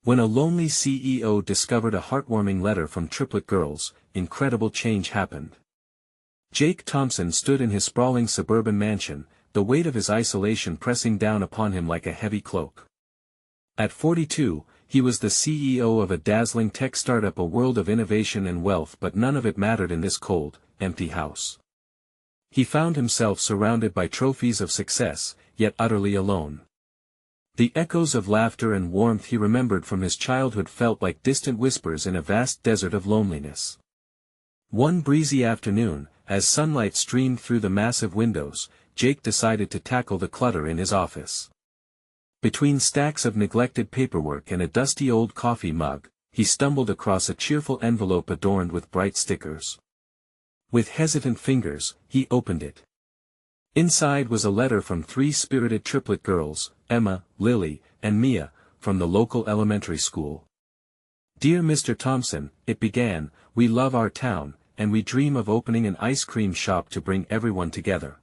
When a lonely CEO discovered a heartwarming letter from Triplet girls, incredible change happened. Jake Thompson stood in his sprawling suburban mansion, the weight of his isolation pressing down upon him like a heavy cloak. At 42, he was the CEO of a dazzling tech startup, a world of innovation and wealth, but none of it mattered in this cold, empty house. He found himself surrounded by trophies of success, yet utterly alone. The echoes of laughter and warmth he remembered from his childhood felt like distant whispers in a vast desert of loneliness. One breezy afternoon, as sunlight streamed through the massive windows, Jake decided to tackle the clutter in his office. Between stacks of neglected paperwork and a dusty old coffee mug, he stumbled across a cheerful envelope adorned with bright stickers. With hesitant fingers, he opened it. Inside was a letter from three spirited triplet girls, Emma, Lily, and Mia, from the local elementary school. "Dear Mr. Thompson," it began, "we love our town, and we dream of opening an ice cream shop to bring everyone together."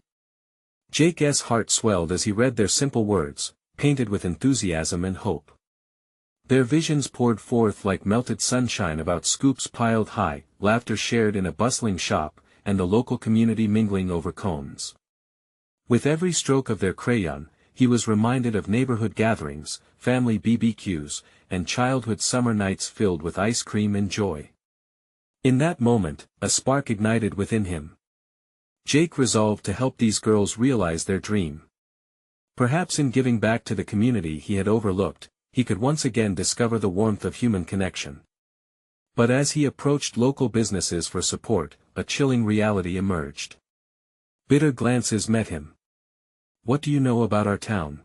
Jake's heart swelled as he read their simple words, painted with enthusiasm and hope. Their visions poured forth like melted sunshine about scoops piled high, laughter shared in a bustling shop, and the local community mingling over cones. With every stroke of their crayon, he was reminded of neighborhood gatherings, family BBQs, and childhood summer nights filled with ice cream and joy. In that moment, a spark ignited within him. Jake resolved to help these girls realize their dream. Perhaps in giving back to the community he had overlooked, he could once again discover the warmth of human connection. But as he approached local businesses for support, a chilling reality emerged. Bitter glances met him. "What do you know about our town?"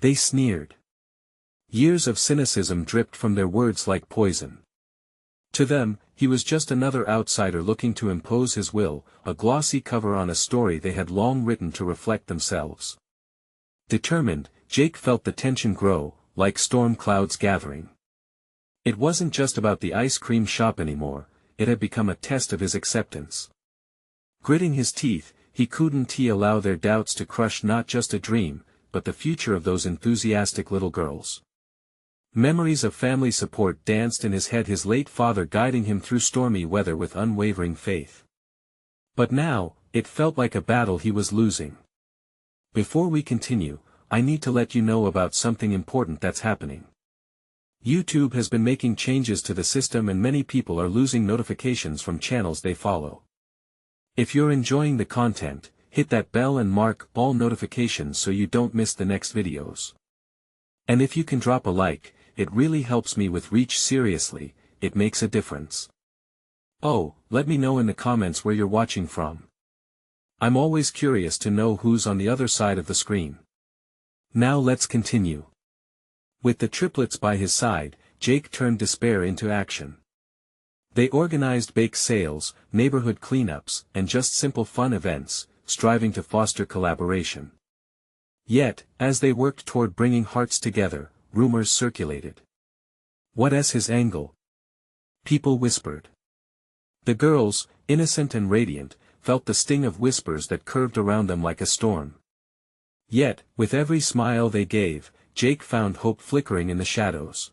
they sneered. Years of cynicism dripped from their words like poison. To them, he was just another outsider looking to impose his will, a glossy cover on a story they had long written to reflect themselves. Determined, Jake felt the tension grow, like storm clouds gathering. It wasn't just about the ice cream shop anymore, it had become a test of his acceptance. Gritting his teeth, he couldn't allow their doubts to crush not just a dream, but the future of those enthusiastic little girls. Memories of family support danced in his head, his late father guiding him through stormy weather with unwavering faith. But now, it felt like a battle he was losing. "Before we continue, I need to let you know about something important that's happening. YouTube has been making changes to the system and many people are losing notifications from channels they follow. If you're enjoying the content, hit that bell and mark all notifications so you don't miss the next videos. And if you can drop a like, it really helps me with reach. Seriously, it makes a difference. Oh, let me know in the comments where you're watching from. I'm always curious to know who's on the other side of the screen." Now let's continue. With the triplets by his side, Jake turned despair into action. They organized bake sales, neighborhood cleanups, and just simple fun events, striving to foster collaboration. Yet, as they worked toward bringing hearts together, rumors circulated. "What's his angle?" people whispered. The girls, innocent and radiant, felt the sting of whispers that curved around them like a storm. Yet, with every smile they gave, Jake found hope flickering in the shadows.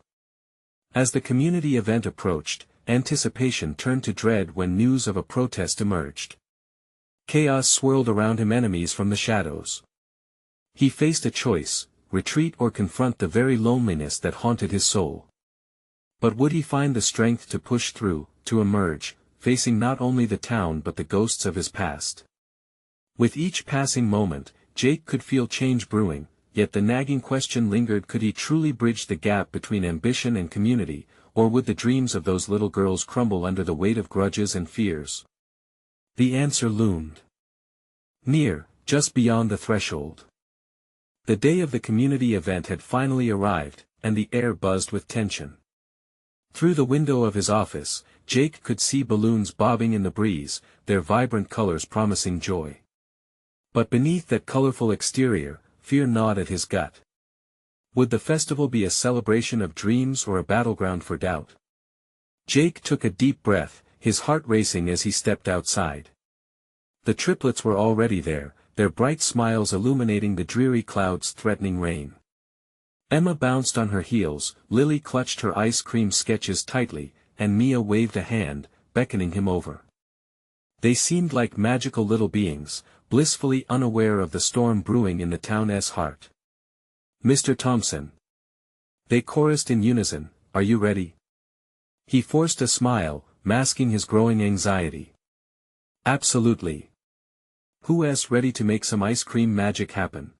As the community event approached, anticipation turned to dread when news of a protest emerged. Chaos swirled around him, enemies from the shadows. He faced a choice, retreat or confront the very loneliness that haunted his soul. But would he find the strength to push through, to emerge, facing not only the town but the ghosts of his past? With each passing moment, Jake could feel change brewing, yet the nagging question lingered: could he truly bridge the gap between ambition and community, or would the dreams of those little girls crumble under the weight of grudges and fears? The answer loomed near, just beyond the threshold. The day of the community event had finally arrived, and the air buzzed with tension. Through the window of his office, Jake could see balloons bobbing in the breeze, their vibrant colors promising joy. But beneath that colorful exterior, fear gnawed at his gut. Would the festival be a celebration of dreams or a battleground for doubt? Jake took a deep breath, his heart racing as he stepped outside. The triplets were already there, their bright smiles illuminating the dreary clouds threatening rain. Emma bounced on her heels, Lily clutched her ice cream sketches tightly, and Mia waved a hand, beckoning him over. They seemed like magical little beings, blissfully unaware of the storm brewing in the town's heart. "Mr. Thompson." They chorused in unison, "Are you ready?" He forced a smile, masking his growing anxiety. "Absolutely. Who's ready to make some ice cream magic happen?"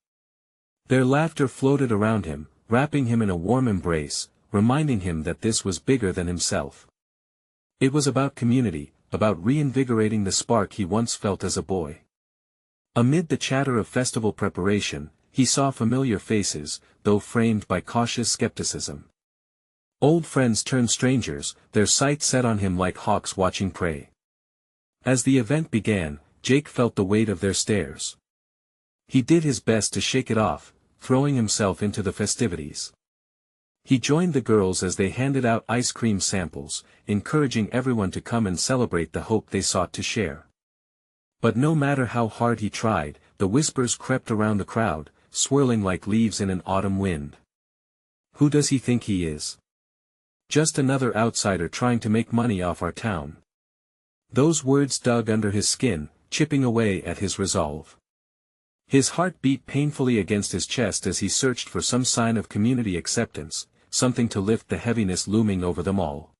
Their laughter floated around him, wrapping him in a warm embrace, reminding him that this was bigger than himself. It was about community, about reinvigorating the spark he once felt as a boy. Amid the chatter of festival preparation, he saw familiar faces, though framed by cautious skepticism. Old friends turned strangers, their sights set on him like hawks watching prey. As the event began, Jake felt the weight of their stares. He did his best to shake it off, throwing himself into the festivities. He joined the girls as they handed out ice cream samples, encouraging everyone to come and celebrate the hope they sought to share. But no matter how hard he tried, the whispers crept around the crowd, swirling like leaves in an autumn wind. "Who does he think he is? Just another outsider trying to make money off our town." Those words dug under his skin, chipping away at his resolve. His heart beat painfully against his chest as he searched for some sign of community acceptance, something to lift the heaviness looming over them all.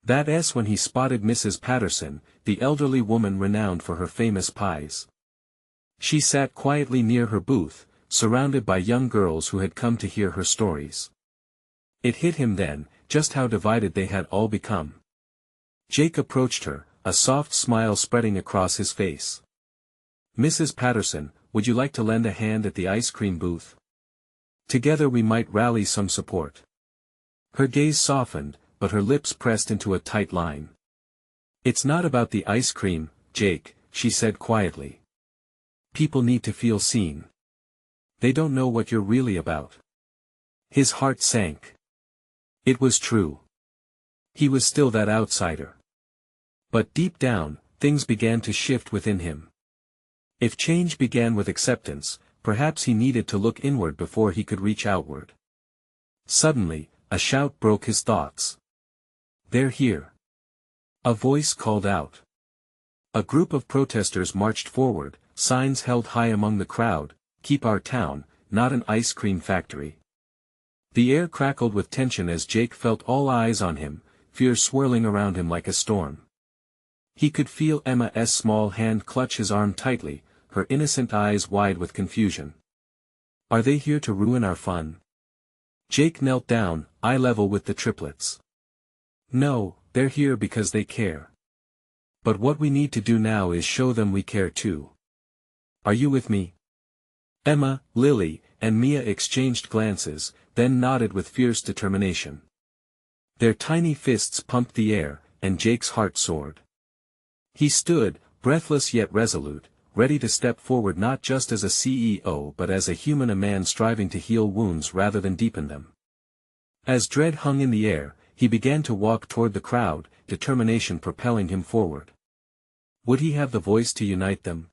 That's when he spotted Mrs. Patterson, the elderly woman renowned for her famous pies. She sat quietly near her booth, surrounded by young girls who had come to hear her stories. It hit him then, just how divided they had all become. Jake approached her, a soft smile spreading across his face. "Mrs. Patterson, would you like to lend a hand at the ice cream booth? Together we might rally some support." Her gaze softened, but her lips pressed into a tight line. "It's not about the ice cream, Jake," she said quietly. "People need to feel seen. They don't know what you're really about." His heart sank. It was true. He was still that outsider. But deep down, things began to shift within him. If change began with acceptance, perhaps he needed to look inward before he could reach outward. Suddenly, a shout broke his thoughts. "They're here." A voice called out. A group of protesters marched forward, signs held high among the crowd, "Keep our town, not an ice cream factory." The air crackled with tension as Jake felt all eyes on him, fear swirling around him like a storm. He could feel Emma's small hand clutch his arm tightly, her innocent eyes wide with confusion. "Are they here to ruin our fun?" Jake knelt down, eye level with the triplets. "No, they're here because they care. But what we need to do now is show them we care too. Are you with me?" Emma, Lily, and Mia exchanged glances, then nodded with fierce determination. Their tiny fists pumped the air, and Jake's heart soared. He stood, breathless yet resolute, ready to step forward not just as a CEO but as a human, a man striving to heal wounds rather than deepen them. As dread hung in the air, he began to walk toward the crowd, determination propelling him forward. Would he have the voice to unite them?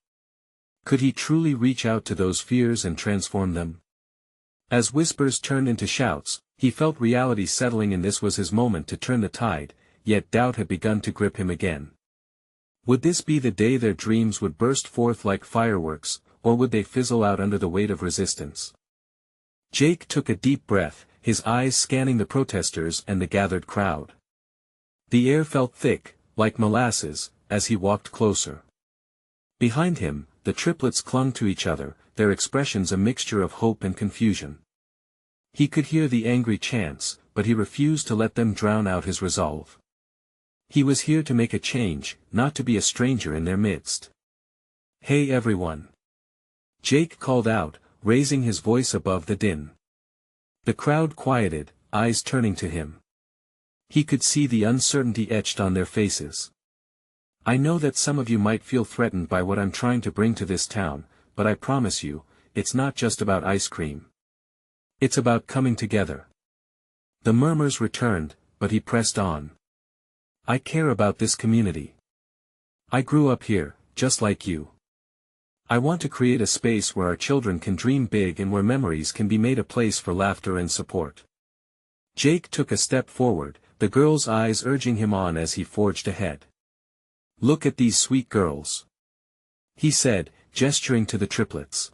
Could he truly reach out to those fears and transform them? As whispers turned into shouts, he felt reality settling in. This was his moment to turn the tide, yet doubt had begun to grip him again. Would this be the day their dreams would burst forth like fireworks, or would they fizzle out under the weight of resistance? Jake took a deep breath, his eyes scanning the protesters and the gathered crowd. The air felt thick, like molasses, as he walked closer. Behind him, the triplets clung to each other, their expressions a mixture of hope and confusion. He could hear the angry chants, but he refused to let them drown out his resolve. He was here to make a change, not to be a stranger in their midst. "Hey everyone!" Jake called out, raising his voice above the din. The crowd quieted, eyes turning to him. He could see the uncertainty etched on their faces. "I know that some of you might feel threatened by what I'm trying to bring to this town, but I promise you, it's not just about ice cream. It's about coming together." The murmurs returned, but he pressed on. "I care about this community. I grew up here, just like you. I want to create a space where our children can dream big and where memories can be made a place for laughter and support. Jake took a step forward, the girl's eyes urging him on as he forged ahead. Look at these sweet girls, he said, gesturing to the triplets.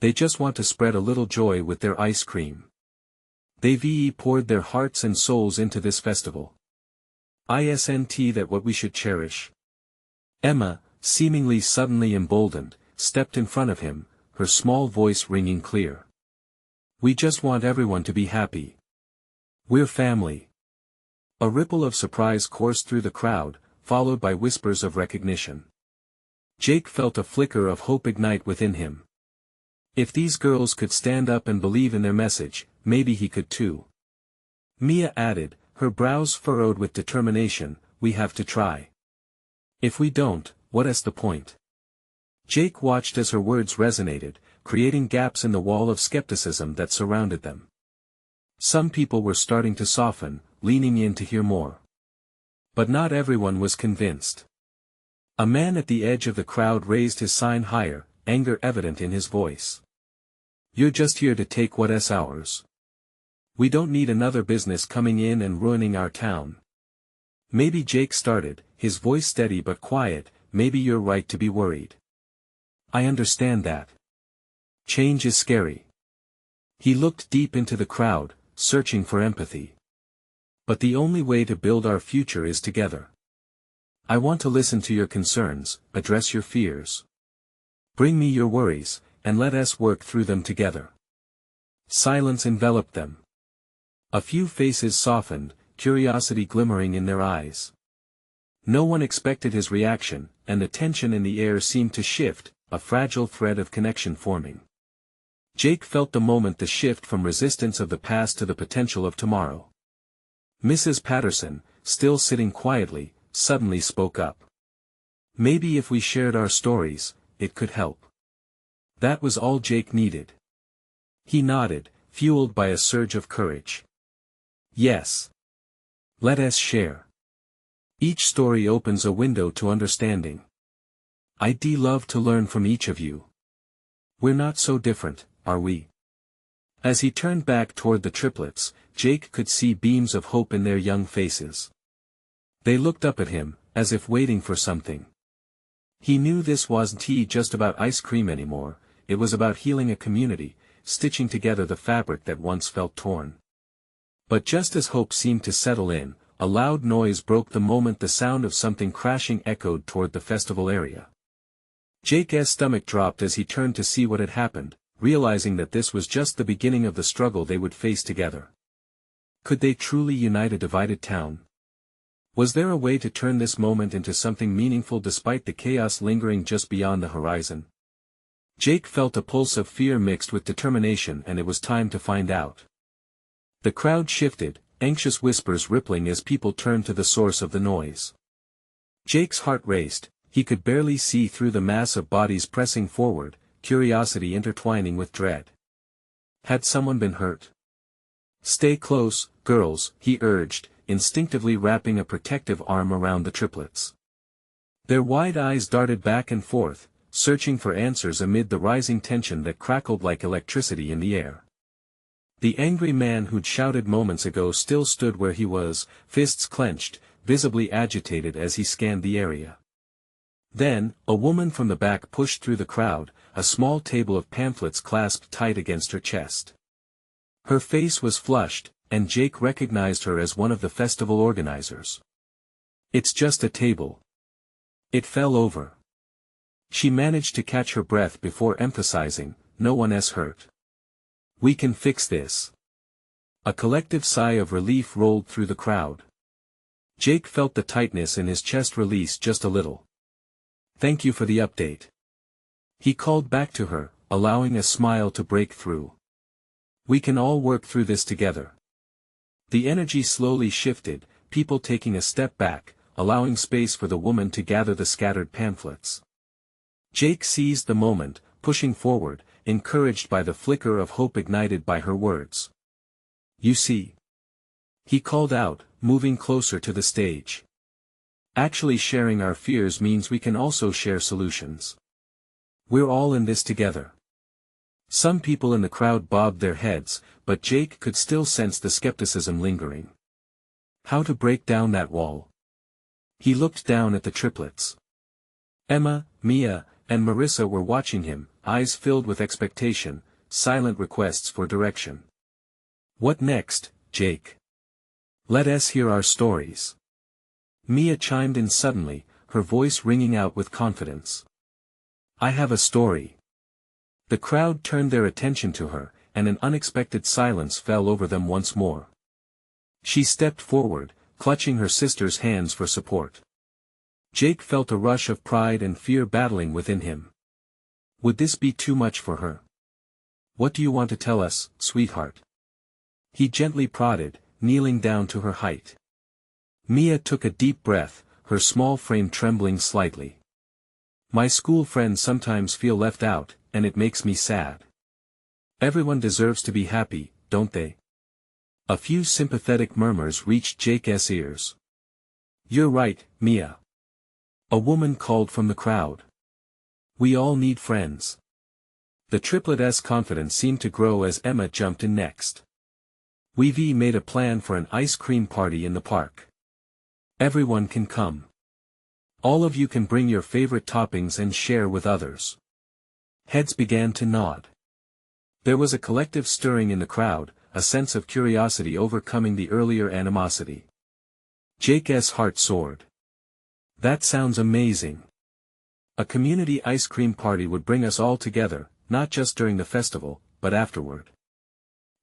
They just want to spread a little joy with their ice cream. They've poured their hearts and souls into this festival. Isn't that what we should cherish? Emma, seemingly suddenly emboldened, stepped in front of him, her small voice ringing clear. We just want everyone to be happy. We're family. A ripple of surprise coursed through the crowd, followed by whispers of recognition. Jake felt a flicker of hope ignite within him. If these girls could stand up and believe in their message, maybe he could too. Mia added, her brows furrowed with determination, we have to try. If we don't, what's the point? Jake watched as her words resonated, creating gaps in the wall of skepticism that surrounded them. Some people were starting to soften, leaning in to hear more. But not everyone was convinced. A man at the edge of the crowd raised his sign higher, anger evident in his voice. You're just here to take what's ours. We don't need another business coming in and ruining our town. Maybe Jake started, his voice steady but quiet, maybe you're right to be worried. I understand that. Change is scary. He looked deep into the crowd, searching for empathy. But the only way to build our future is together. I want to listen to your concerns, address your fears. Bring me your worries, and let us work through them together. Silence enveloped them. A few faces softened, curiosity glimmering in their eyes. No one expected his reaction, and the tension in the air seemed to shift, a fragile thread of connection forming. Jake felt the moment the shift from resistance of the past to the potential of tomorrow. Mrs. Patterson, still sitting quietly, suddenly spoke up. Maybe if we shared our stories, it could help. That was all Jake needed. He nodded, fueled by a surge of courage. Yes. Let us share. Each story opens a window to understanding. I'd love to learn from each of you. We're not so different, are we? As he turned back toward the triplets, Jake could see beams of hope in their young faces. They looked up at him, as if waiting for something. He knew this wasn't just about ice cream anymore, it was about healing a community, stitching together the fabric that once felt torn. But just as hope seemed to settle in, a loud noise broke the moment the sound of something crashing echoed toward the festival area. Jake's stomach dropped as he turned to see what had happened, realizing that this was just the beginning of the struggle they would face together. Could they truly unite a divided town? Was there a way to turn this moment into something meaningful despite the chaos lingering just beyond the horizon? Jake felt a pulse of fear mixed with determination, and it was time to find out. The crowd shifted, anxious whispers rippling as people turned to the source of the noise. Jake's heart raced, he could barely see through the mass of bodies pressing forward, curiosity intertwining with dread. Had someone been hurt? Stay close, girls, he urged, instinctively wrapping a protective arm around the triplets. Their wide eyes darted back and forth, searching for answers amid the rising tension that crackled like electricity in the air. The angry man who'd shouted moments ago still stood where he was, fists clenched, visibly agitated as he scanned the area. Then, a woman from the back pushed through the crowd, a small table of pamphlets clasped tight against her chest. Her face was flushed, and Jake recognized her as one of the festival organizers. It's just a table. It fell over. She managed to catch her breath before emphasizing, no one's hurt. We can fix this. A collective sigh of relief rolled through the crowd. Jake felt the tightness in his chest release just a little. Thank you for the update. He called back to her, allowing a smile to break through. We can all work through this together. The energy slowly shifted, people taking a step back, allowing space for the woman to gather the scattered pamphlets. Jake seized the moment, pushing forward, encouraged by the flicker of hope ignited by her words. You see? He called out, moving closer to the stage. Actually sharing our fears means we can also share solutions. We're all in this together. Some people in the crowd bobbed their heads, but Jake could still sense the skepticism lingering. How to break down that wall? He looked down at the triplets. Emma, Mia, and Marissa were watching him, eyes filled with expectation, silent requests for direction. What next, Jake? Let us hear our stories. Mia chimed in suddenly, her voice ringing out with confidence. I have a story. The crowd turned their attention to her, and an unexpected silence fell over them once more. She stepped forward, clutching her sister's hands for support. Jake felt a rush of pride and fear battling within him. Would this be too much for her? What do you want to tell us, sweetheart? He gently prodded, kneeling down to her height. Mia took a deep breath, her small frame trembling slightly. My school friends sometimes feel left out, and it makes me sad. Everyone deserves to be happy, don't they? A few sympathetic murmurs reached Jake's ears. You're right, Mia. A woman called from the crowd. We all need friends. The triplet's confidence seemed to grow as Emma jumped in next. We've made a plan for an ice cream party in the park. Everyone can come. All of you can bring your favorite toppings and share with others. Heads began to nod. There was a collective stirring in the crowd, a sense of curiosity overcoming the earlier animosity. Jake's heart soared. That sounds amazing. A community ice cream party would bring us all together, not just during the festival, but afterward.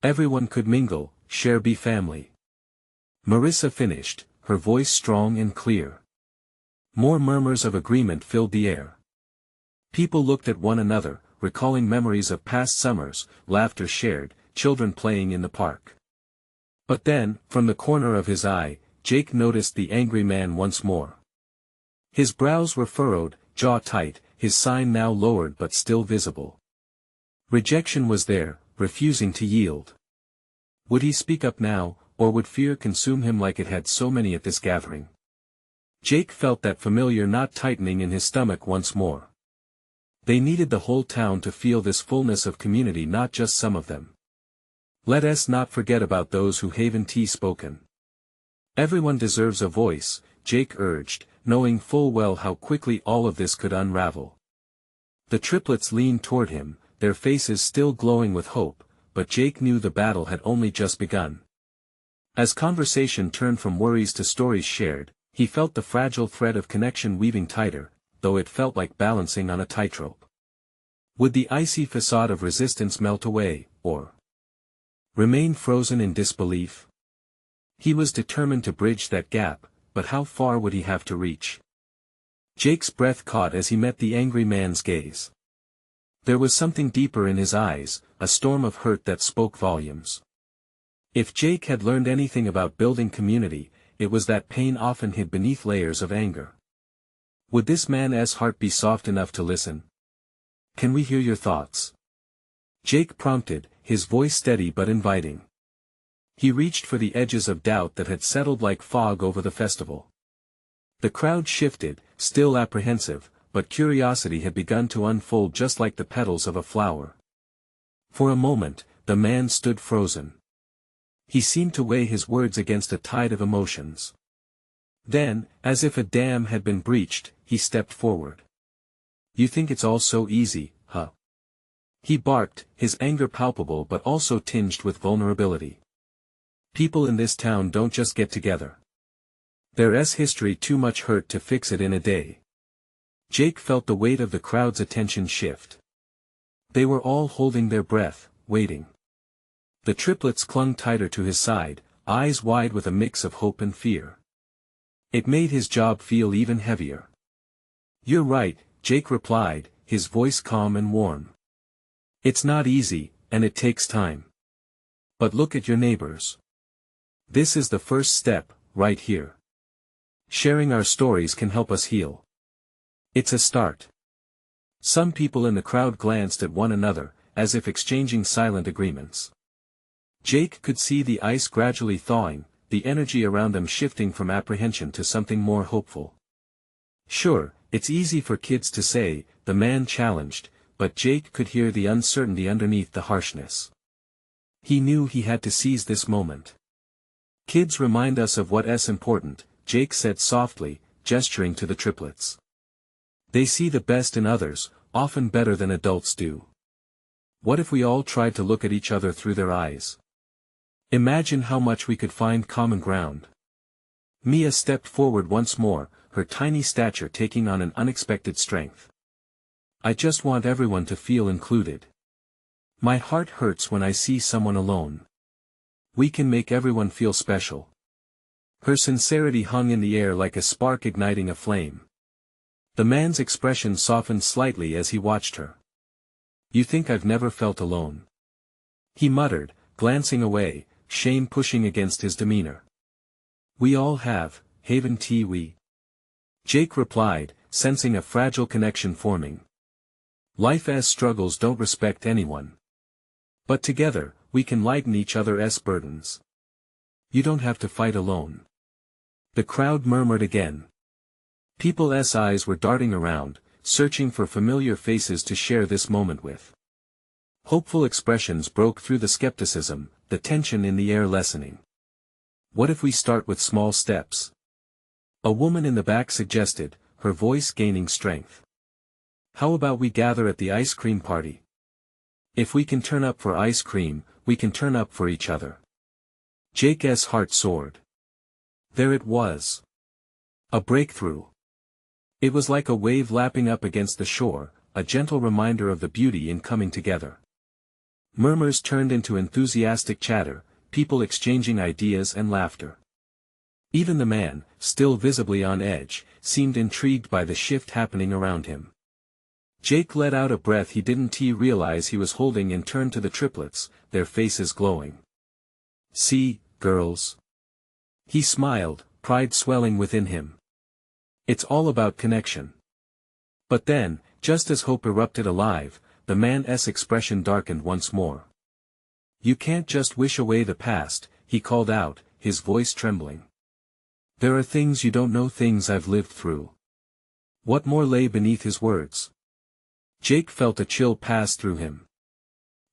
Everyone could mingle, share, be family. Marissa finished, her voice strong and clear. More murmurs of agreement filled the air. People looked at one another, recalling memories of past summers, laughter shared, children playing in the park. But then, from the corner of his eye, Jake noticed the angry man once more. His brows were furrowed, jaw tight, his sign now lowered but still visible. Rejection was there, refusing to yield. Would he speak up now, or would fear consume him like it had so many at this gathering? Jake felt that familiar knot tightening in his stomach once more. They needed the whole town to feel this fullness of community, not just some of them. Let us not forget about those who haven't spoken. Everyone deserves a voice, Jake urged, knowing full well how quickly all of this could unravel. The triplets leaned toward him, their faces still glowing with hope, but Jake knew the battle had only just begun. As conversation turned from worries to stories shared, he felt the fragile thread of connection weaving tighter, though it felt like balancing on a tightrope. Would the icy facade of resistance melt away, or remain frozen in disbelief? He was determined to bridge that gap, but how far would he have to reach? Jake's breath caught as he met the angry man's gaze. There was something deeper in his eyes, a storm of hurt that spoke volumes. If Jake had learned anything about building community, it was that pain often hid beneath layers of anger. Would this man's heart be soft enough to listen? Can we hear your thoughts? Jake prompted, his voice steady but inviting. He reached for the edges of doubt that had settled like fog over the festival. The crowd shifted, still apprehensive, but curiosity had begun to unfold just like the petals of a flower. For a moment, the man stood frozen. He seemed to weigh his words against a tide of emotions. Then, as if a dam had been breached, he stepped forward. You think it's all so easy, huh? He barked, his anger palpable but also tinged with vulnerability. People in this town don't just get together. There's history too much hurt to fix it in a day. Jake felt the weight of the crowd's attention shift. They were all holding their breath, waiting. The triplets clung tighter to his side, eyes wide with a mix of hope and fear. It made his job feel even heavier. You're right, Jake replied, his voice calm and warm. It's not easy, and it takes time. But look at your neighbors. This is the first step, right here. Sharing our stories can help us heal. It's a start. Some people in the crowd glanced at one another, as if exchanging silent agreements. Jake could see the ice gradually thawing, the energy around them shifting from apprehension to something more hopeful. Sure, it's easy for kids to say, the man challenged, but Jake could hear the uncertainty underneath the harshness. He knew he had to seize this moment. "Kids remind us of what's important," Jake said softly, gesturing to the triplets. "They see the best in others, often better than adults do. What if we all tried to look at each other through their eyes? Imagine how much we could find common ground." Mia stepped forward once more, her tiny stature taking on an unexpected strength. "I just want everyone to feel included. My heart hurts when I see someone alone. We can make everyone feel special." Her sincerity hung in the air like a spark igniting a flame. The man's expression softened slightly as he watched her. "You think I've never felt alone?" he muttered, glancing away, shame pushing against his demeanor. "We all have, haven't we?" Jake replied, sensing a fragile connection forming. "Life's struggles don't respect anyone. But together, we can lighten each other's burdens. You don't have to fight alone." The crowd murmured again. People's eyes were darting around, searching for familiar faces to share this moment with. Hopeful expressions broke through the skepticism, the tension in the air lessening. "What if we start with small steps?" a woman in the back suggested, her voice gaining strength. "How about we gather at the ice cream party? If we can turn up for ice cream, we can turn up for each other." Jake's heart soared. There it was. A breakthrough. It was like a wave lapping up against the shore, a gentle reminder of the beauty in coming together. Murmurs turned into enthusiastic chatter, people exchanging ideas and laughter. Even the man, still visibly on edge, seemed intrigued by the shift happening around him. Jake let out a breath he didn't realize he was holding and turned to the triplets, their faces glowing. "See, girls." He smiled, pride swelling within him. "It's all about connection." But then, just as hope erupted alive, the man's expression darkened once more. "You can't just wish away the past," he called out, his voice trembling. "There are things you don't know, things I've lived through." What more lay beneath his words? Jake felt a chill pass through him.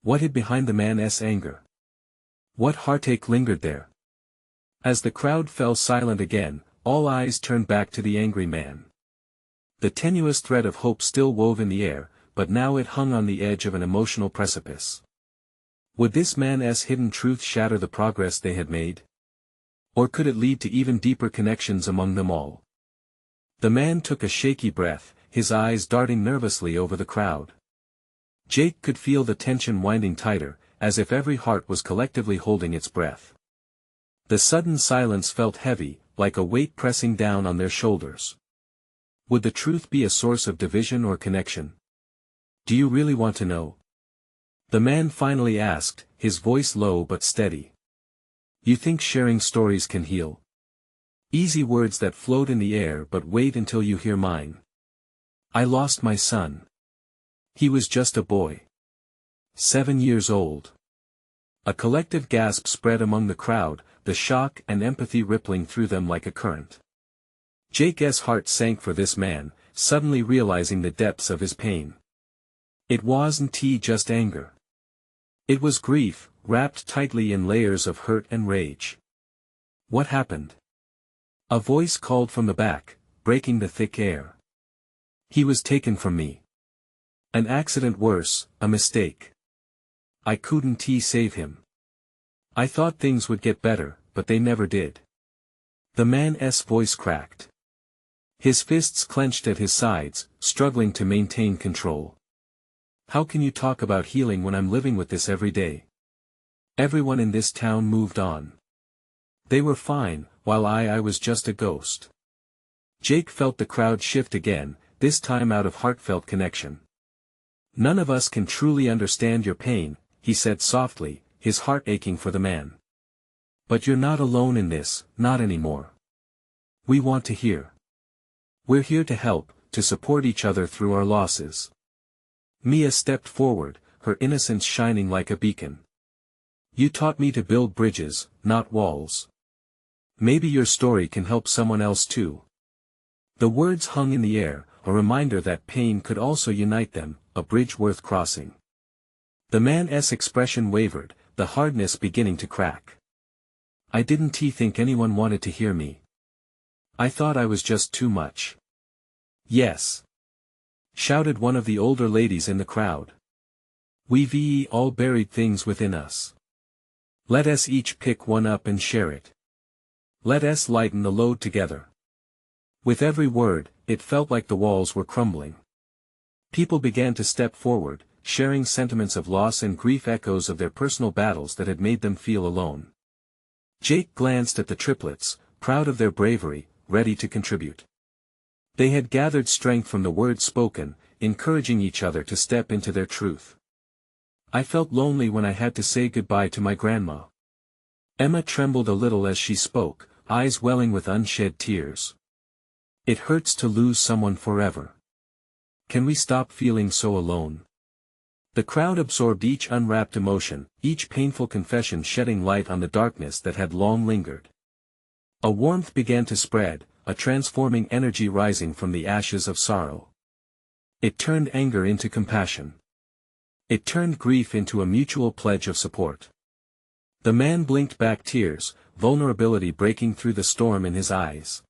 What hid behind the man's anger? What heartache lingered there? As the crowd fell silent again, all eyes turned back to the angry man. The tenuous thread of hope still wove in the air, but now it hung on the edge of an emotional precipice. Would this man's hidden truth shatter the progress they had made? Or could it lead to even deeper connections among them all? The man took a shaky breath, his eyes darting nervously over the crowd. Jake could feel the tension winding tighter, as if every heart was collectively holding its breath. The sudden silence felt heavy, like a weight pressing down on their shoulders. Would the truth be a source of division or connection? "Do you really want to know?" the man finally asked, his voice low but steady. "You think sharing stories can heal?" Easy words that float in the air, but wait until you hear mine. "I lost my son. He was just a boy. 7 years old." A collective gasp spread among the crowd, the shock and empathy rippling through them like a current. Jake's heart sank for this man, suddenly realizing the depths of his pain. It wasn't just anger. It was grief, wrapped tightly in layers of hurt and rage. "What happened?" a voice called from the back, breaking the thick air. "He was taken from me. An accident, worse, a mistake. I couldn't save him. I thought things would get better, but they never did." The man's voice cracked. His fists clenched at his sides, struggling to maintain control. "How can you talk about healing when I'm living with this every day? Everyone in this town moved on. They were fine, while I was just a ghost." Jake felt the crowd shift again, this time out of heartfelt connection. "None of us can truly understand your pain," he said softly, his heart aching for the man. "But you're not alone in this, not anymore. We want to hear. We're here to help, to support each other through our losses." Mia stepped forward, her innocence shining like a beacon. "You taught me to build bridges, not walls. Maybe your story can help someone else too." The words hung in the air, a reminder that pain could also unite them, a bridge worth crossing. The man's expression wavered, the hardness beginning to crack. I didn't think anyone wanted to hear me. I thought I was just too much. Yes, shouted one of the older ladies in the crowd. We've all buried things within us. Let us each pick one up and share it. Let us lighten the load together. With every word, it felt like the walls were crumbling. People began to step forward, sharing sentiments of loss and grief, echoes of their personal battles that had made them feel alone. Jake glanced at the triplets, proud of their bravery, ready to contribute. They had gathered strength from the words spoken, encouraging each other to step into their truth. I felt lonely when I had to say goodbye to my grandma. Emma trembled a little as she spoke, eyes welling with unshed tears. It hurts to lose someone forever. Can we stop feeling so alone? The crowd absorbed each unwrapped emotion, each painful confession shedding light on the darkness that had long lingered. A warmth began to spread, a transforming energy rising from the ashes of sorrow. It turned anger into compassion. It turned grief into a mutual pledge of support. The man blinked back tears, vulnerability breaking through the storm in his eyes.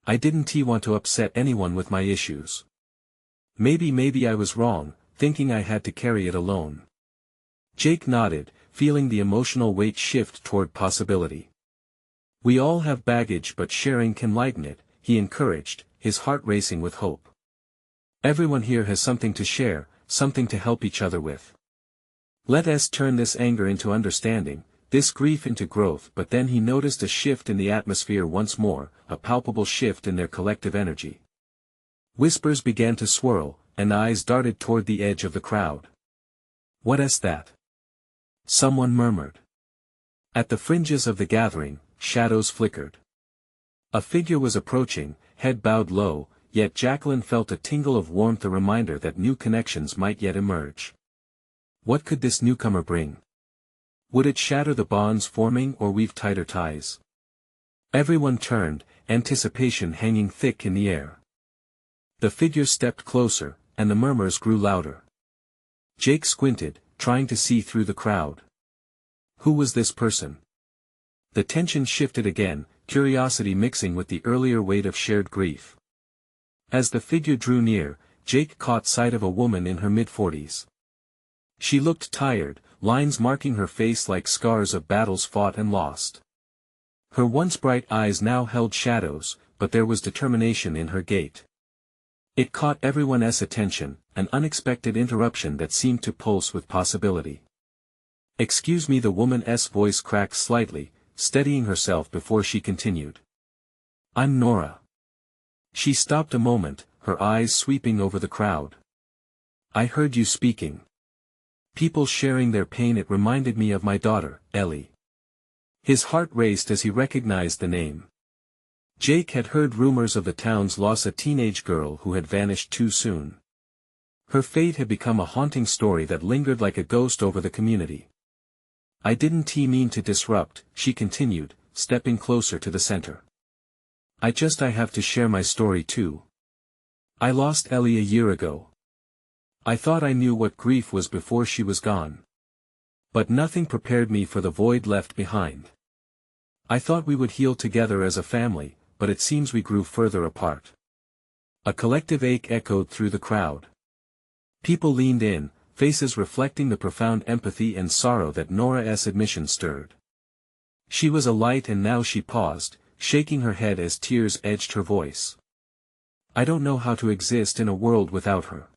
I didn't want to upset anyone with my issues. Maybe I was wrong, thinking I had to carry it alone. Jake nodded, feeling the emotional weight shift toward possibility. We all have baggage, but sharing can lighten it, he encouraged, his heart racing with hope. Everyone here has something to share, something to help each other with. Let us turn this anger into understanding, this grief into growth. But then he noticed a shift in the atmosphere once more, a palpable shift in their collective energy. Whispers began to swirl, and eyes darted toward the edge of the crowd. What is that? Someone murmured. At the fringes of the gathering, shadows flickered. A figure was approaching, head bowed low, yet Jacqueline felt a tingle of warmth, a reminder that new connections might yet emerge. What could this newcomer bring? Would it shatter the bonds forming or weave tighter ties? Everyone turned, anticipation hanging thick in the air. The figure stepped closer, and the murmurs grew louder. Jake squinted, trying to see through the crowd. Who was this person? The tension shifted again, curiosity mixing with the earlier weight of shared grief. As the figure drew near, Jake caught sight of a woman in her mid-40s. She looked tired, lines marking her face like scars of battles fought and lost. Her once bright eyes now held shadows, but there was determination in her gait. It caught everyone's attention, an unexpected interruption that seemed to pulse with possibility. Excuse me, the woman's voice cracked slightly, steadying herself before she continued. I'm Nora. She stopped a moment, her eyes sweeping over the crowd. I heard you speaking. People sharing their pain. It reminded me of my daughter, Ellie. His heart raced as he recognized the name. Jake had heard rumors of the town's loss, a teenage girl who had vanished too soon. Her fate had become a haunting story that lingered like a ghost over the community. I didn't mean to disrupt, she continued, stepping closer to the center. I have to share my story too. I lost Ellie a year ago. I thought I knew what grief was before she was gone. But nothing prepared me for the void left behind. I thought we would heal together as a family, but it seems we grew further apart. A collective ache echoed through the crowd. People leaned in, faces reflecting the profound empathy and sorrow that Nora's admission stirred. She was a light, and now she paused, shaking her head as tears edged her voice. I don't know how to exist in a world without her.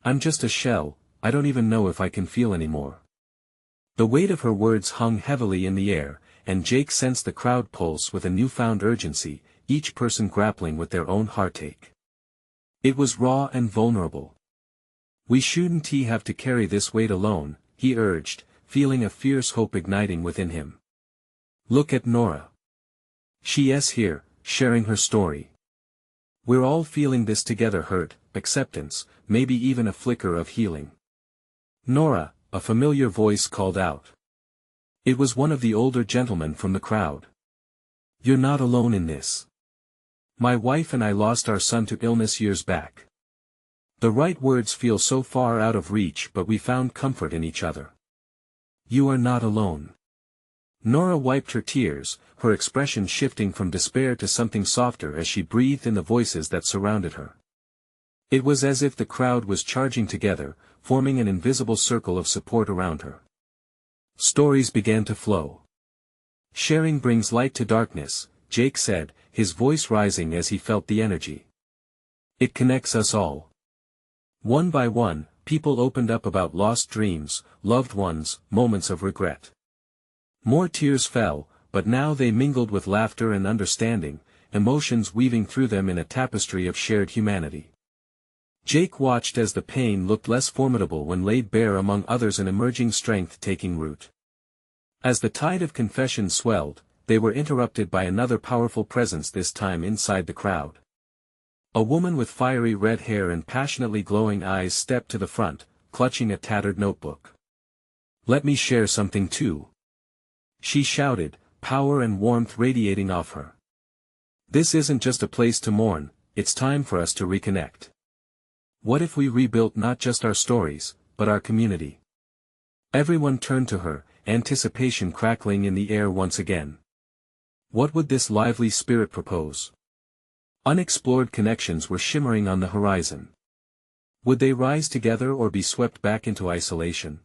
I'm just a shell, I don't even know if I can feel anymore. The weight of her words hung heavily in the air, and Jake sensed the crowd pulse with a newfound urgency, each person grappling with their own heartache. It was raw and vulnerable. We shouldn't have to carry this weight alone, he urged, feeling a fierce hope igniting within him. Look at Nora. She's here, sharing her story. We're all feeling this together, hurt, acceptance, maybe even a flicker of healing. Nora, a familiar voice called out. It was one of the older gentlemen from the crowd. You're not alone in this. My wife and I lost our son to illness years back. The right words feel so far out of reach, but we found comfort in each other. You are not alone. Nora wiped her tears, her expression shifting from despair to something softer as she breathed in the voices that surrounded her. It was as if the crowd was charging together, forming an invisible circle of support around her. Stories began to flow. Sharing brings light to darkness, Jake said, his voice rising as he felt the energy. It connects us all. One by one, people opened up about lost dreams, loved ones, moments of regret. More tears fell, but now they mingled with laughter and understanding, emotions weaving through them in a tapestry of shared humanity. Jake watched as the pain looked less formidable when laid bare among others, an emerging strength taking root. As the tide of confession swelled, they were interrupted by another powerful presence, this time inside the crowd. A woman with fiery red hair and passionately glowing eyes stepped to the front, clutching a tattered notebook. "Let me share something too," she shouted, power and warmth radiating off her. "This isn't just a place to mourn, it's time for us to reconnect. What if we rebuilt not just our stories, but our community?" Everyone turned to her, anticipation crackling in the air once again. What would this lively spirit propose? Unexplored connections were shimmering on the horizon. Would they rise together or be swept back into isolation?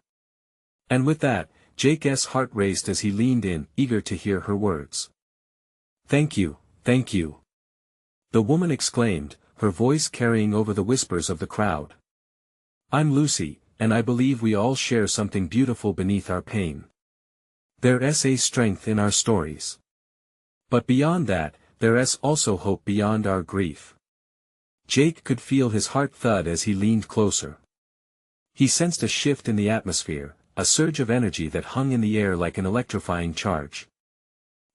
And with that, Jake's heart raced as he leaned in, eager to hear her words. Thank you," the woman exclaimed, her voice carrying over the whispers of the crowd. "I'm Lucy, and I believe we all share something beautiful beneath our pain. There's a strength in our stories. But beyond that, there's also hope beyond our grief." Jake could feel his heart thud as he leaned closer. He sensed a shift in the atmosphere, a surge of energy that hung in the air like an electrifying charge.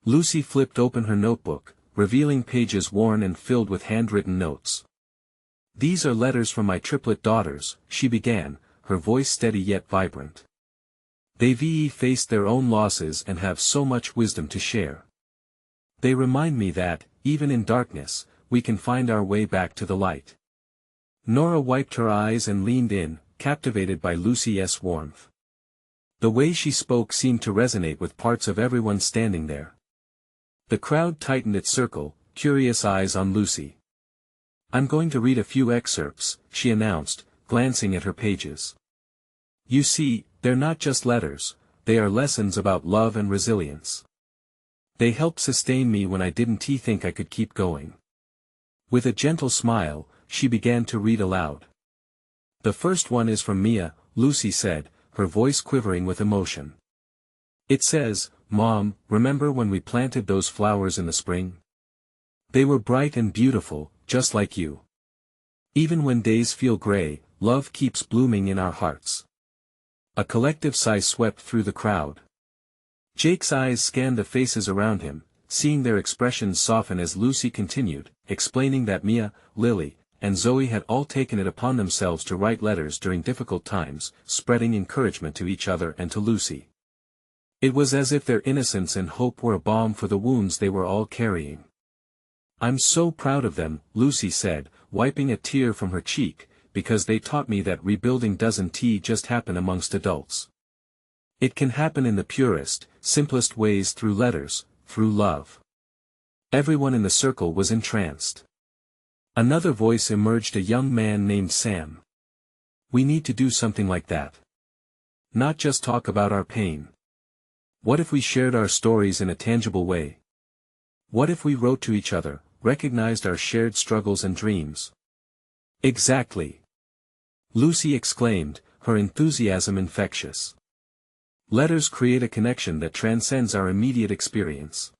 Lucy flipped open her notebook, revealing pages worn and filled with handwritten notes. "These are letters from my triplet daughters," she began, her voice steady yet vibrant. "They've faced their own losses and have so much wisdom to share. They remind me that, even in darkness, we can find our way back to the light." Nora wiped her eyes and leaned in, captivated by Lucy's warmth. The way she spoke seemed to resonate with parts of everyone standing there. The crowd tightened its circle, curious eyes on Lucy. "I'm going to read a few excerpts," she announced, glancing at her pages. "You see, they're not just letters, they are lessons about love and resilience. They helped sustain me when I didn't think I could keep going." With a gentle smile, she began to read aloud. "The first one is from Mia," Lucy said, her voice quivering with emotion. "It says, 'Mom, remember when we planted those flowers in the spring? They were bright and beautiful, just like you. Even when days feel gray, love keeps blooming in our hearts.'" A collective sigh swept through the crowd. Jake's eyes scanned the faces around him, seeing their expressions soften as Lucy continued, explaining that Mia, Lily, and Zoe had all taken it upon themselves to write letters during difficult times, spreading encouragement to each other and to Lucy. It was as if their innocence and hope were a balm for the wounds they were all carrying. "I'm so proud of them," Lucy said, wiping a tear from her cheek, "because they taught me that rebuilding doesn't just happen amongst adults. It can happen in the purest, simplest ways, through letters, through love." Everyone in the circle was entranced. Another voice emerged, a young man named Sam. "We need to do something like that. Not just talk about our pain. What if we shared our stories in a tangible way? What if we wrote to each other, recognized our shared struggles and dreams?" "Exactly!" Lucy exclaimed, her enthusiasm infectious. "Letters create a connection that transcends our immediate experience.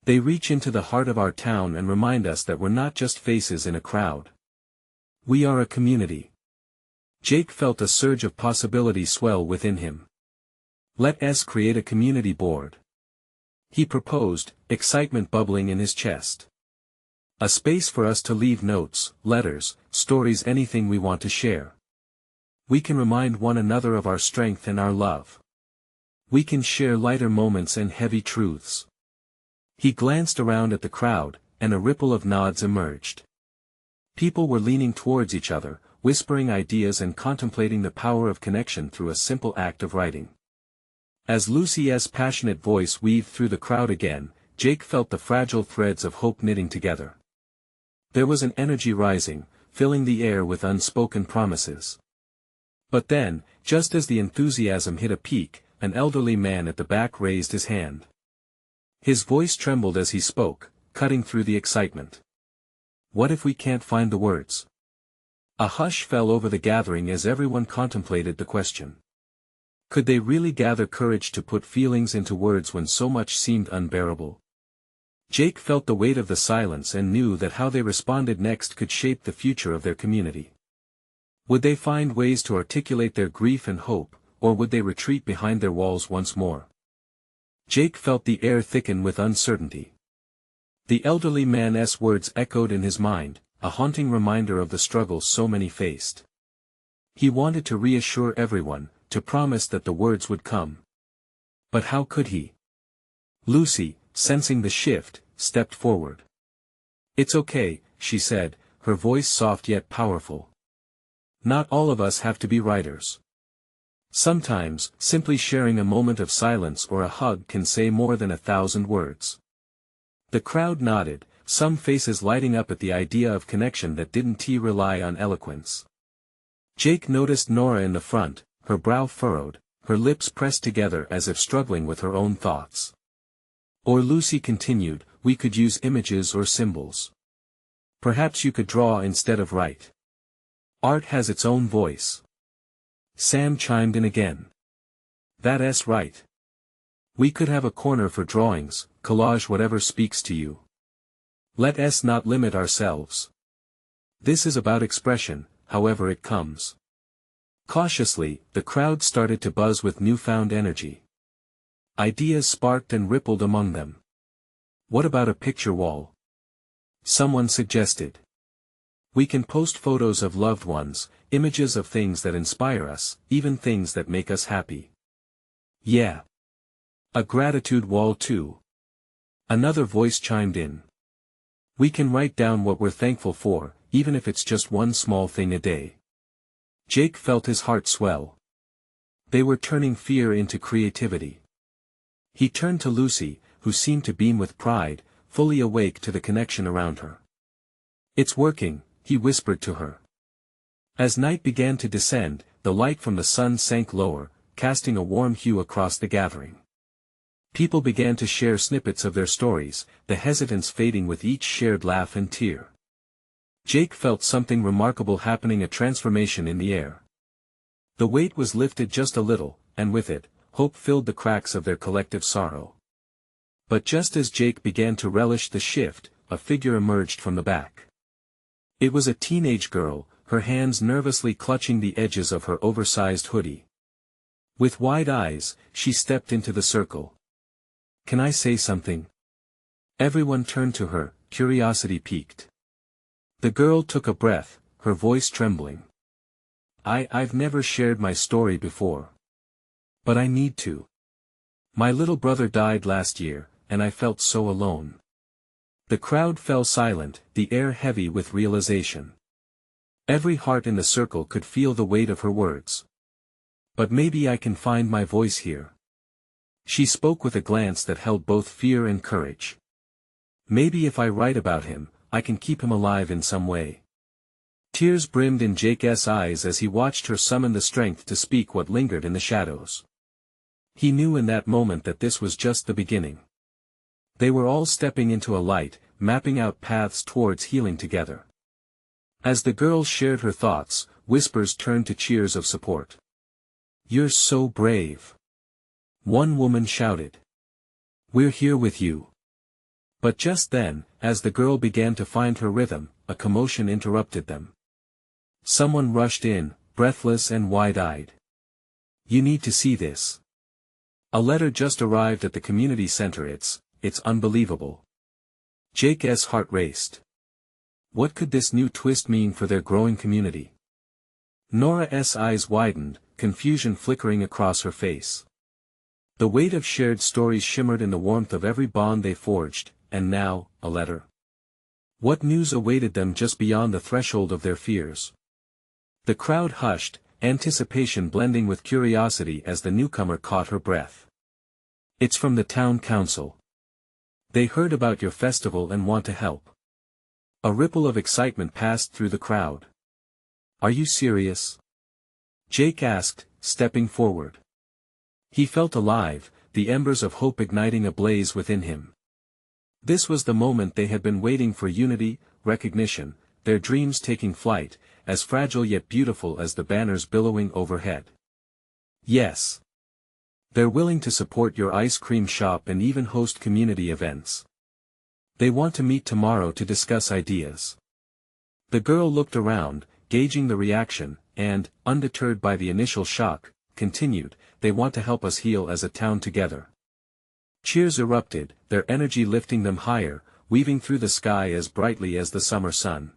They reach into the heart of our town and remind us that we're not just faces in a crowd. We are a community." Jake felt a surge of possibility swell within him. "Let's create a community board," he proposed, excitement bubbling in his chest. "A space for us to leave notes, letters, stories, anything we want to share. We can remind one another of our strength and our love. We can share lighter moments and heavy truths." He glanced around at the crowd, and a ripple of nods emerged. People were leaning towards each other, whispering ideas and contemplating the power of connection through a simple act of writing. As Lucy's passionate voice weaved through the crowd again, Jake felt the fragile threads of hope knitting together. There was an energy rising, filling the air with unspoken promises. But then, just as the enthusiasm hit a peak, an elderly man at the back raised his hand. His voice trembled as he spoke, cutting through the excitement. "What if we can't find the words?" A hush fell over the gathering as everyone contemplated the question. Could they really gather courage to put feelings into words when so much seemed unbearable? Jake felt the weight of the silence and knew that how they responded next could shape the future of their community. Would they find ways to articulate their grief and hope, or would they retreat behind their walls once more? Jake felt the air thicken with uncertainty. The elderly man's words echoed in his mind, a haunting reminder of the struggles so many faced. He wanted to reassure everyone, to promise that the words would come. But how could he? Lucy, sensing the shift, stepped forward. "It's okay," she said, her voice soft yet powerful. "Not all of us have to be writers. Sometimes, simply sharing a moment of silence or a hug can say more than 1,000 words." The crowd nodded, some faces lighting up at the idea of connection that didn't rely on eloquence. Jake noticed Nora in the front, her brow furrowed, her lips pressed together as if struggling with her own thoughts. Or Lucy continued, "We could use images or symbols. Perhaps you could draw instead of write. Art has its own voice." Sam chimed in again. "That's right. We could have a corner for drawings, collage, whatever speaks to you. Let us not limit ourselves. This is about expression, however it comes." Cautiously, the crowd started to buzz with newfound energy. Ideas sparked and rippled among them. "What about a picture wall?" someone suggested. "We can post photos of loved ones, images of things that inspire us, even things that make us happy." "Yeah. A gratitude wall too." Another voice chimed in. "We can write down what we're thankful for, even if it's just one small thing a day." Jake felt his heart swell. They were turning fear into creativity. He turned to Lucy, who seemed to beam with pride, fully awake to the connection around her. "It's working," he whispered to her. As night began to descend, the light from the sun sank lower, casting a warm hue across the gathering. People began to share snippets of their stories, the hesitance fading with each shared laugh and tear. Jake felt something remarkable happening, a transformation in the air. The weight was lifted just a little, and with it, hope filled the cracks of their collective sorrow. But just as Jake began to relish the shift, a figure emerged from the back. It was a teenage girl, her hands nervously clutching the edges of her oversized hoodie. With wide eyes, she stepped into the circle. "Can I say something?" Everyone turned to her, curiosity piqued. The girl took a breath, her voice trembling. I've never shared my story before. But I need to. My little brother died last year, and I felt so alone." The crowd fell silent, the air heavy with realization. Every heart in the circle could feel the weight of her words. "But maybe I can find my voice here." She spoke with a glance that held both fear and courage. "Maybe if I write about him, I can keep him alive in some way." Tears brimmed in Jake's eyes as he watched her summon the strength to speak what lingered in the shadows. He knew in that moment that this was just the beginning. They were all stepping into a light, mapping out paths towards healing together. As the girl shared her thoughts, whispers turned to cheers of support. "You're so brave," one woman shouted. "We're here with you." But just then, as the girl began to find her rhythm, a commotion interrupted them. Someone rushed in, breathless and wide-eyed. "You need to see this. A letter just arrived at the community center. It's unbelievable." Jake's heart raced. What could this new twist mean for their growing community? Nora's eyes widened, confusion flickering across her face. The weight of shared stories shimmered in the warmth of every bond they forged, and now, a letter. What news awaited them just beyond the threshold of their fears? The crowd hushed, anticipation blending with curiosity as the newcomer caught her breath. "It's from the town council. They heard about your festival and want to help." A ripple of excitement passed through the crowd. "Are you serious?" Jake asked, stepping forward. He felt alive, the embers of hope igniting a blaze within him. This was the moment they had been waiting for: unity, recognition, their dreams taking flight, as fragile yet beautiful as the banners billowing overhead. "Yes. They're willing to support your ice cream shop and even host community events. They want to meet tomorrow to discuss ideas." The girl looked around, gauging the reaction, and, undeterred by the initial shock, continued, "They want to help us heal as a town together." Cheers erupted, their energy lifting them higher, weaving through the sky as brightly as the summer sun.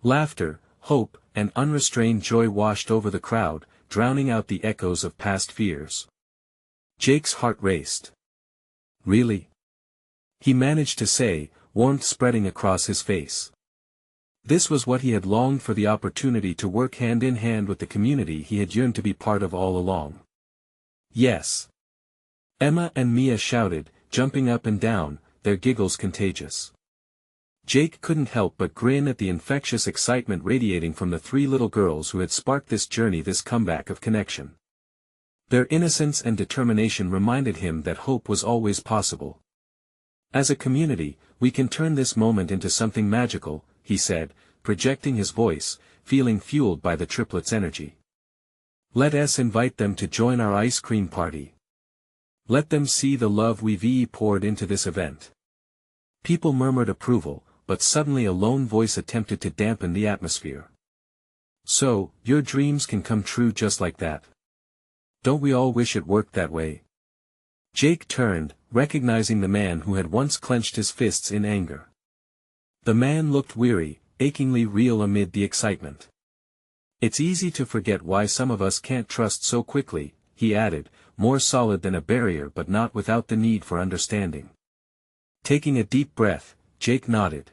Laughter, hope, and unrestrained joy washed over the crowd, drowning out the echoes of past fears. Jake's heart raced. "Really?" he managed to say, warmth spreading across his face. This was what he had longed for, the opportunity to work hand in hand with the community he had yearned to be part of all along. "Yes." Emma and Mia shouted, jumping up and down, their giggles contagious. Jake couldn't help but grin at the infectious excitement radiating from the three little girls who had sparked this journey, this comeback of connection. Their innocence and determination reminded him that hope was always possible. "As a community, we can turn this moment into something magical," he said, projecting his voice, feeling fueled by the triplets' energy. "Let us invite them to join our ice cream party. Let them see the love we've poured into this event." People murmured approval, but suddenly a lone voice attempted to dampen the atmosphere. "So, your dreams can come true just like that? Don't we all wish it worked that way?" Jake turned, recognizing the man who had once clenched his fists in anger. The man looked weary, achingly real amid the excitement. "It's easy to forget why some of us can't trust so quickly," he added, more solid than a barrier but not without the need for understanding. Taking a deep breath, Jake nodded.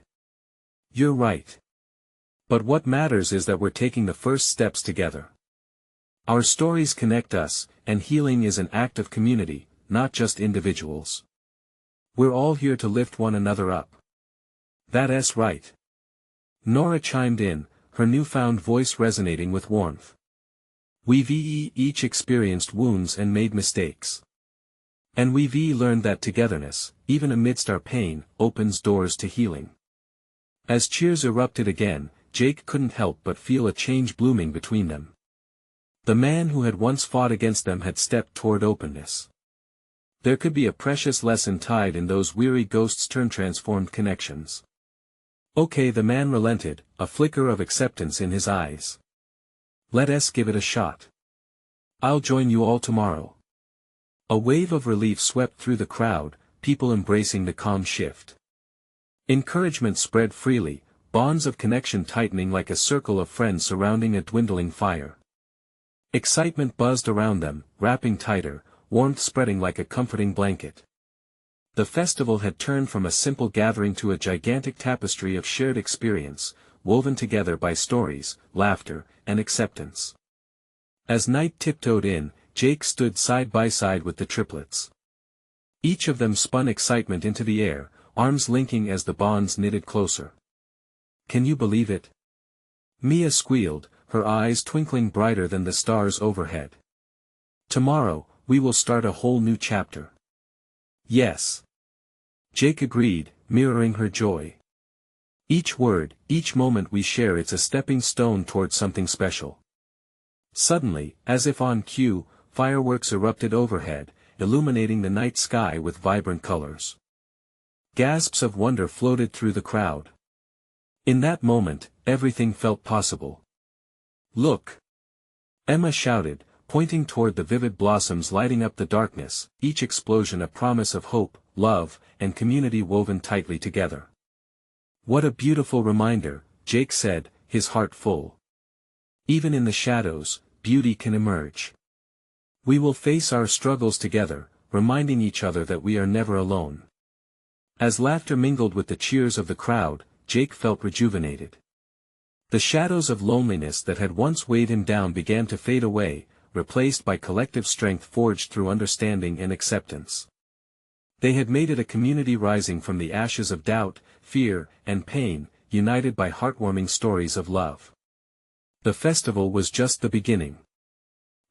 "You're right. But what matters is that we're taking the first steps together. Our stories connect us, and healing is an act of community, not just individuals. We're all here to lift one another up." "That's right." Nora chimed in, her newfound voice resonating with warmth. "We've each experienced wounds and made mistakes. And we've learned that togetherness, even amidst our pain, opens doors to healing." As cheers erupted again, Jake couldn't help but feel a change blooming between them. The man who had once fought against them had stepped toward openness. There could be a precious lesson tied in those weary ghosts turn transformed connections. "Okay," the man relented, a flicker of acceptance in his eyes. "Let us give it a shot. I'll join you all tomorrow." A wave of relief swept through the crowd, people embracing the calm shift. Encouragement spread freely, bonds of connection tightening like a circle of friends surrounding a dwindling fire. Excitement buzzed around them, wrapping tighter, warmth spreading like a comforting blanket. The festival had turned from a simple gathering to a gigantic tapestry of shared experience, woven together by stories, laughter, and acceptance. As night tiptoed in, Jake stood side by side with the triplets. Each of them spun excitement into the air, arms linking as the bonds knitted closer. "Can you believe it?" Mia squealed, her eyes twinkling brighter than the stars overhead. "Tomorrow, we will start a whole new chapter." "Yes." Jake agreed, mirroring her joy. "Each word, each moment we share, it's a stepping stone toward something special." Suddenly, as if on cue, fireworks erupted overhead, illuminating the night sky with vibrant colors. Gasps of wonder floated through the crowd. In that moment, everything felt possible. "Look!" Emma shouted, pointing toward the vivid blossoms lighting up the darkness, each explosion a promise of hope, love, and community woven tightly together. "What a beautiful reminder," Jake said, his heart full. "Even in the shadows, beauty can emerge. We will face our struggles together, reminding each other that we are never alone." As laughter mingled with the cheers of the crowd, Jake felt rejuvenated. The shadows of loneliness that had once weighed him down began to fade away, replaced by collective strength forged through understanding and acceptance. They had made it a community rising from the ashes of doubt, fear, and pain, united by heartwarming stories of love. The festival was just the beginning.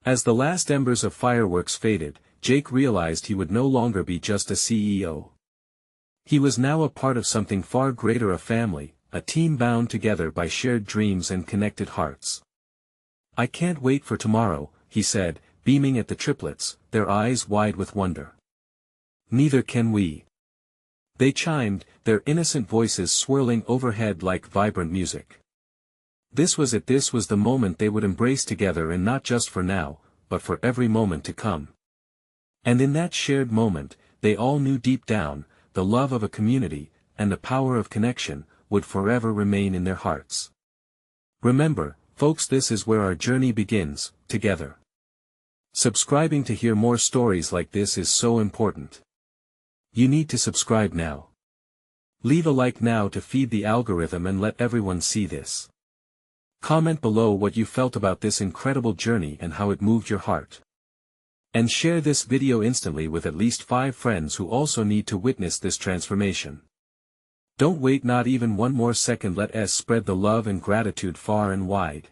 As the last embers of fireworks faded, Jake realized he would no longer be just a CEO. He was now a part of something far greater, a family, a team bound together by shared dreams and connected hearts. "I can't wait for tomorrow," he said, beaming at the triplets, their eyes wide with wonder. "Neither can we." They chimed, their innocent voices swirling overhead like vibrant music. This was it. This was the moment they would embrace together, and not just for now, but for every moment to come. And in that shared moment, they all knew deep down, the love of a community, and the power of connection, would forever remain in their hearts. Remember, folks, this is where our journey begins, together. Subscribing to hear more stories like this is so important. You need to subscribe now. Leave a like now to feed the algorithm and let everyone see this. Comment below what you felt about this incredible journey and how it moved your heart. And share this video instantly with at least 5 friends who also need to witness this transformation. Don't wait not even one more second. Let us spread the love and gratitude far and wide.